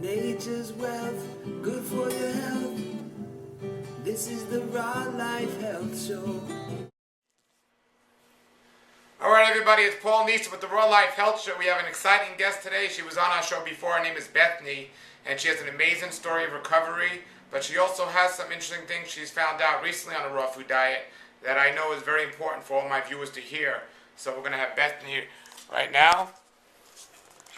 Nature's wealth, good for your health. This is the Raw Life Health Show. Alright everybody, it's Paul Neeson with the Raw Life Health Show. We have an exciting guest today. She was on our show before. Her name is Bethanys, and she has an amazing story of recovery, but she also has some interesting things she's found out recently on a raw food diet that I know is very important for all my viewers to hear. So we're going to have Bethanys right now.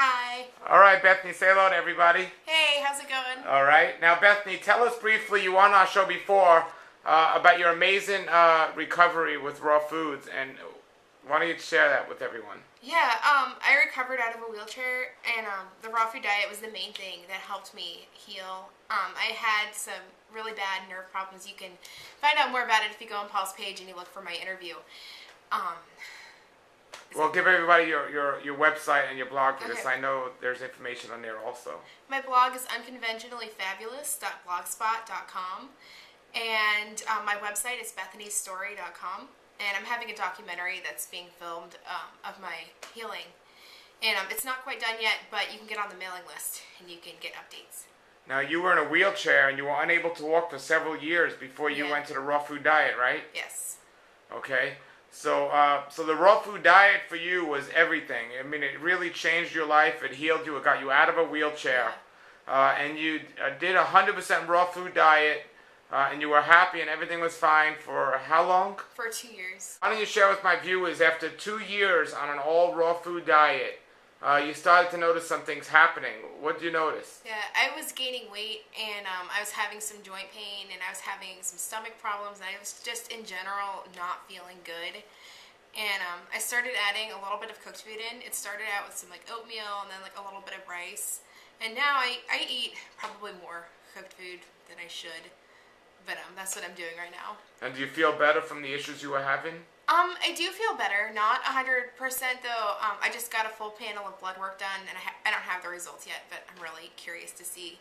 Hi. Alright Bethanys, say hello to everybody. Hey, how's it going? Alright, now Bethanys, tell us briefly, you were on our show before, about your amazing recovery with raw foods, and why don't you share that with everyone? Yeah, I recovered out of a wheelchair, and the raw food diet was the main thing that helped me heal. I had some really bad nerve problems. You can find out more about it if you go on Paul's page and you look for my interview. Well, give everybody your website and your blog, because Okay. I know there's information on there also. My blog is unconventionallyfabulous.blogspot.com, and my website is bethanysstory.com. And I'm having a documentary that's being filmed of my healing. And it's not quite done yet, but you can get on the mailing list and you can get updates. Now, you were in a wheelchair and you were unable to walk for several years before you went to the raw food diet, right? Yes. Okay. So the raw food diet for you was everything. I mean, it really changed your life. It healed you. It got you out of a wheelchair. Yeah. And you did a 100% raw food diet. And you were happy and everything was fine for how long? For 2 years. Why don't you share with my viewers, after 2 years on an all raw food diet, you started to notice some things happening. What did you notice? Yeah, I was gaining weight, and I was having some joint pain, and I was having some stomach problems, and I was just in general not feeling good. And I started adding a little bit of cooked food in. It started out with some like oatmeal and then like a little bit of rice. And now I eat probably more cooked food than I should. But that's what I'm doing right now. And do you feel better from the issues you were having? I do feel better. Not 100% though. I just got a full panel of blood work done, and I don't have the results yet, but I'm really curious to see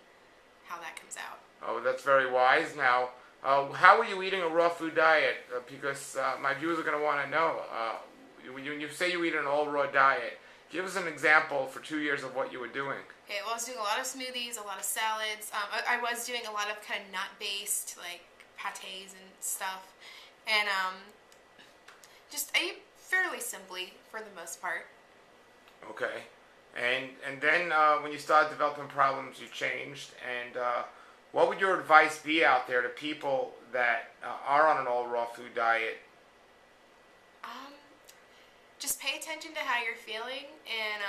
how that comes out. Oh, that's very wise. Now, how are you eating a raw food diet? Because my viewers are going to want to know. When you say you eat an all raw diet, give us an example for 2 years of what you were doing. Okay, well, I was doing a lot of smoothies, a lot of salads. I was doing a lot of kind of nut-based, like pâtés and stuff. And just I eat fairly simply for the most part. Okay. And then when you started developing problems, you changed. And what would your advice be out there to people that are on an all raw food diet? Just pay attention to how you're feeling, and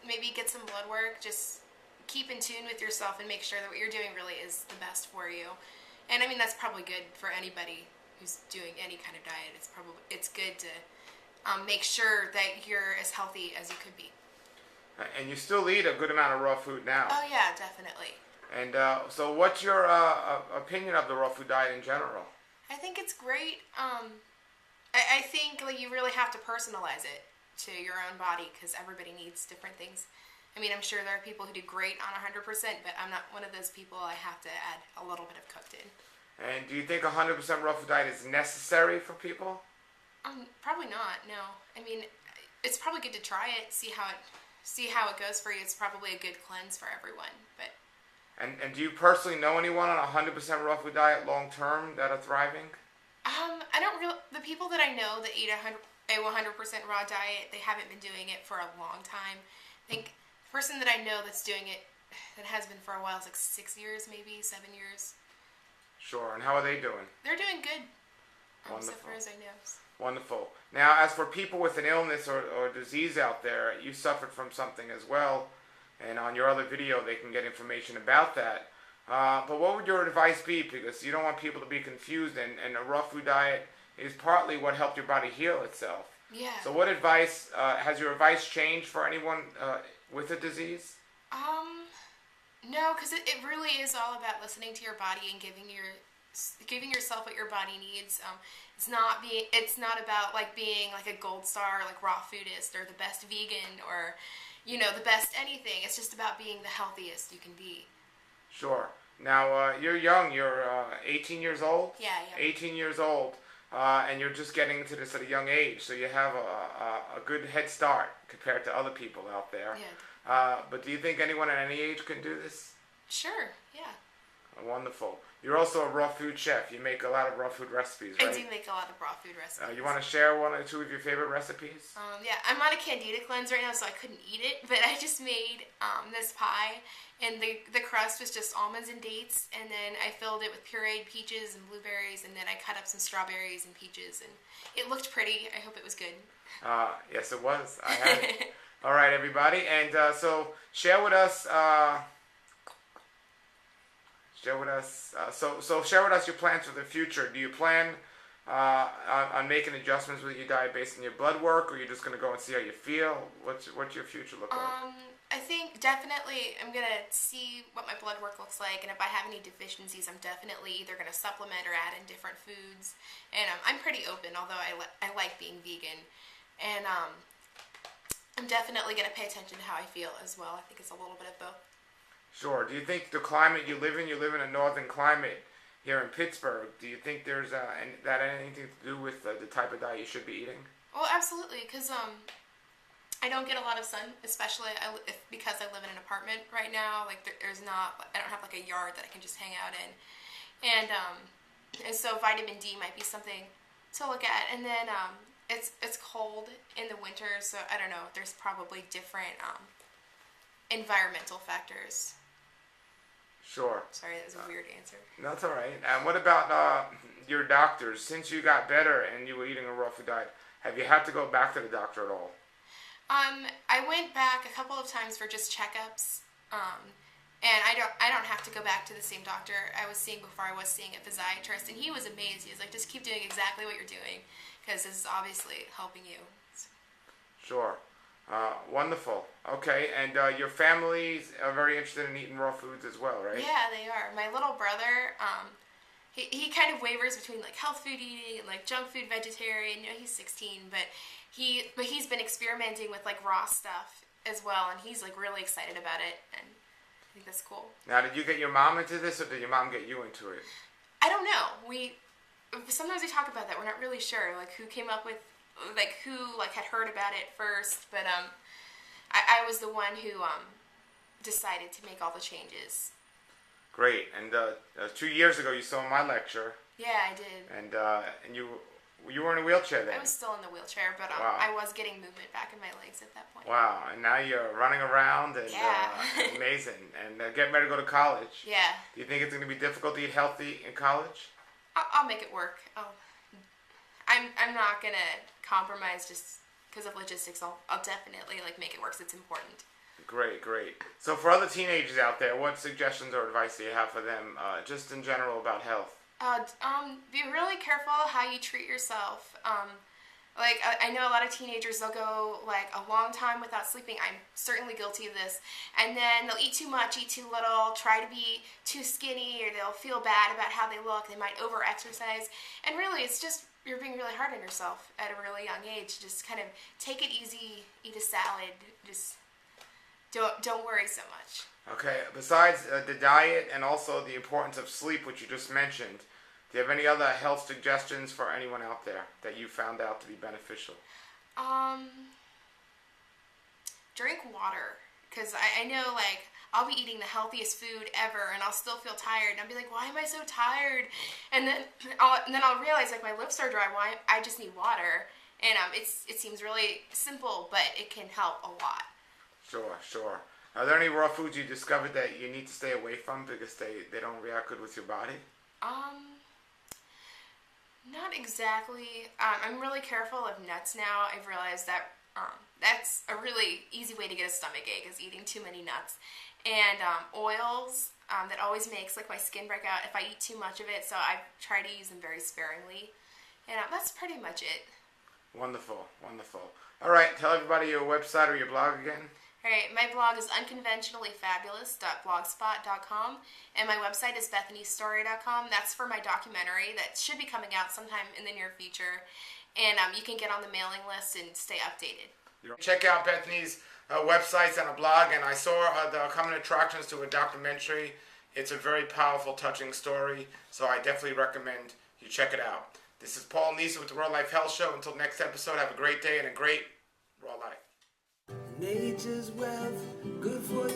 maybe get some blood work. Just keep in tune with yourself and make sure that what you're doing really is the best for you. And I mean, that's probably good for anybody who's doing any kind of diet. It's good to make sure that you're as healthy as you could be. And you still eat a good amount of raw food now. Oh yeah, definitely. And so what's your opinion of the raw food diet in general? I think it's great. I think like you really have to personalize it to your own body, because everybody needs different things. I mean, I'm sure there are people who do great on 100%, but I'm not one of those people. I have to add a little bit of cooked in. And do you think 100% raw food diet is necessary for people? Probably not. No. I mean, it's probably good to try it, see how it goes for you. It's probably a good cleanse for everyone. But And do you personally know anyone on a 100% raw food diet long term that are thriving? I don't really. The people that I know that eat a 100% raw diet, they haven't been doing it for a long time. I think the person that I know that's doing it, that has been for a while, is like 6 years, maybe 7 years. Sure. And how are they doing? They're doing good. So Wonderful. far as I know. Wonderful. Now, as for people with an illness or disease out there, you suffered from something as well, and on your other video they can get information about that. But what would your advice be? Because you don't want people to be confused, and a raw food diet is partly what helped your body heal itself. Yeah. So what advice, has your advice changed for anyone with a disease? No, because it really is all about listening to your body and giving yourself what your body needs. It's not about like being like a gold star, like raw foodist, or the best vegan, or the best anything. It's just about being the healthiest you can be. Sure. Now, you're young. You're 18 years old? Yeah. 18 years old. And you're just getting into this at a young age, so you have a good head start compared to other people out there. Yeah. But do you think anyone at any age can do this? Sure, yeah. Wonderful. You're also a raw food chef. You make a lot of raw food recipes, right? I do make a lot of raw food recipes. You want to share one or two of your favorite recipes? Yeah, I'm on a candida cleanse right now, so I couldn't eat it, but I just made this pie, and the crust was just almonds and dates, and then I filled it with pureed peaches and blueberries, and then I cut up some strawberries and peaches, and it looked pretty. I hope it was good. Yes, it was. I had it. All right, everybody, and so share with us. Share with us. So share with us your plans for the future. Do you plan on making adjustments with your diet based on your blood work, or you're just gonna go and see how you feel? What's your future look like? I think definitely I'm gonna see what my blood work looks like, and if I have any deficiencies, I'm definitely either gonna supplement or add in different foods. And I'm pretty open, although I like being vegan, and I'm definitely gonna pay attention to how I feel as well. I think it's a little bit of both. Sure. Do you think the climate you live in a northern climate here in Pittsburgh, do you think there's that anything to do with the type of diet you should be eating? Well, absolutely, because I don't get a lot of sun, especially because I live in an apartment right now. Like I don't have like a yard that I can just hang out in, and so vitamin D might be something to look at. And then it's cold in the winter, so I don't know. There's probably different environmental factors. Sure. Sorry, that was a weird answer. That's all right. And what about your doctors? Since you got better and you were eating a raw food diet, have you had to go back to the doctor at all? I went back a couple of times for just checkups, and I don't have to go back to the same doctor I was seeing before I was seeing a physiatrist, and he was amazed. He was like, just keep doing exactly what you're doing, because this is obviously helping you. Sure. Wonderful. Okay, and your families are very interested in eating raw foods as well, right? Yeah, they are. My little brother, he kind of wavers between like health food eating and like junk food vegetarian. You know, he's 16, but he's been experimenting with like raw stuff as well, and he's like really excited about it, and I think that's cool. Now, did you get your mom into this, or did your mom get you into it? I don't know. Sometimes we talk about that. We're not really sure, like who came up with. Like who had heard about it first, but I was the one who decided to make all the changes. Great. And 2 years ago you saw my lecture. Yeah, I did. And you were in a wheelchair then. I was still in the wheelchair, but Wow. I was getting movement back in my legs at that point. Wow. And now you're running around and Yeah. amazing. And getting ready to go to college. Yeah. Do you think it's going to be difficult to eat healthy in college? I'll make it work. I'm not gonna compromise just because of logistics. I'll definitely make it work. It's important. Great. So for other teenagers out there, what suggestions or advice do you have for them, just in general about health? Be really careful how you treat yourself. I know a lot of teenagers, they'll go a long time without sleeping. I'm certainly guilty of this. And then they'll eat too much, eat too little, try to be too skinny, or they'll feel bad about how they look. They might over-exercise. And really, it's just you're being really hard on yourself at a really young age. Just kind of take it easy, eat a salad, just don't worry so much. Okay, besides the diet and also the importance of sleep, which you just mentioned, do you have any other health suggestions for anyone out there that you found out to be beneficial? Drink water, because I know I'll be eating the healthiest food ever, and I'll still feel tired, and I'll be like, why am I so tired? And then I'll realize my lips are dry. Why? I just need water, and it seems really simple, but it can help a lot. Sure. Are there any raw foods you discovered that you need to stay away from because they don't react good with your body? Not exactly. I'm really careful of nuts now. I've realized that that's a really easy way to get a stomachache is eating too many nuts. And oils, that always makes my skin break out if I eat too much of it, so I try to use them very sparingly. And that's pretty much it. Wonderful. All right, tell everybody your website or your blog again. All right, my blog is unconventionallyfabulous.blogspot.com, and my website is bethanysstory.com. That's for my documentary that should be coming out sometime in the near future, and you can get on the mailing list and stay updated. Check out Bethanys' websites and a blog, and I saw the common attractions to a documentary. It's a very powerful, touching story, so I definitely recommend you check it out. This is Paul Neeson with the Raw Life Health Show. Until next episode, have a great day and a great raw life. nature's wealth, good for